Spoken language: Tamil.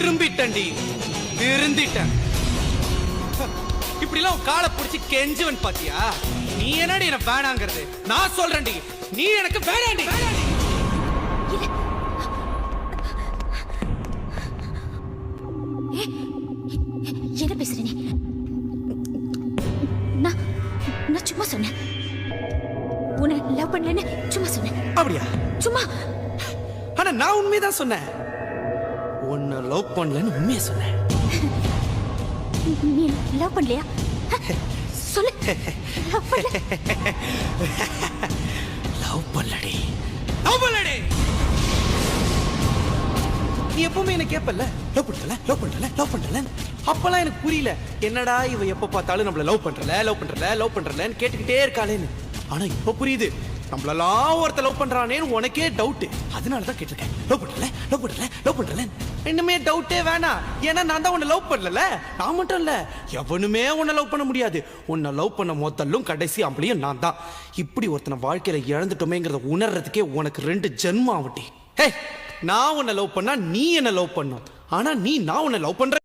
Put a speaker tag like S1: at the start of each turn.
S1: திரும்பிட்டண்டி, திருந்திட்டேன். இப்படிலாம் காலை பிடிச்சி கெஞ்சுவன் பாத்தியா? நீ என்னடி எனக்கு வேணாங்கிறது? நான் சொல்றேன்டி, நீ எனக்கு வேணாண்டி.
S2: என்ன பேசுற நீ? நான் சும்மா சொன்னேன். உன்னை லவ் பண்ணலன்னு சும்மா சொன்னேன்.
S1: அப்படியா?
S2: சும்மா.
S1: ஆனா நான் உண்மையதான் சொன்னேன். உன்னை லவ் பண்ணலன்னு உண்மையா சொன்னேன்.
S2: நீ லவ் பண்ணலையா? சொல்லு. லவ் பண்ணல.
S1: லவ் பண்ணலடி, லவ் பண்ணலடி. நீ எப்பவுமே என்ன கேப்பல்ல, லவ் பண்ணல, லவ் பண்ணல, லவ் பண்ணல. அப்பெல்லாம் எனக்கு புரியல, என்னடா இவ எப்ப பார்த்தாலும் நம்மள லவ் பண்றல, லவ் பண்றல, லவ் பண்றலன்னு கேட்டுக்கிட்டே இருக்காளேன்னு. ஆனா இப்ப புரியுது, நம்மளெல்லாம் ஒருத்த லவ் பண்றானேன்னு உனக்கே டவுட். அதனாலதான் கேட்டிருக்கேன், லவ் பண்ணல, லவ் பண்ணல, லவ் பண்ணல. இன்னுமே டவுட்டே வேணாம், ஏன்னா நான் தான் உன்னை லவ் பண்ணல. நான் மட்டும் இல்ல, எவனுமே உன்னை லவ் பண்ண முடியாது. உன்னை லவ் பண்ண மொத்தலும் கடைசி ஆம்பளையும் நான் தான். இப்படி ஒருத்தனை வாழ்க்கையில இழந்துட்டோமேங்கிறத உணர்றதுக்கே உனக்கு 2 ஜென்மம் ஆகட்டி. ஹே, நான் உன்னை லவ் பண்ணா நீ என்ன லவ் பண்ணும். ஆனா நான் உன்னை லவ் பண்ற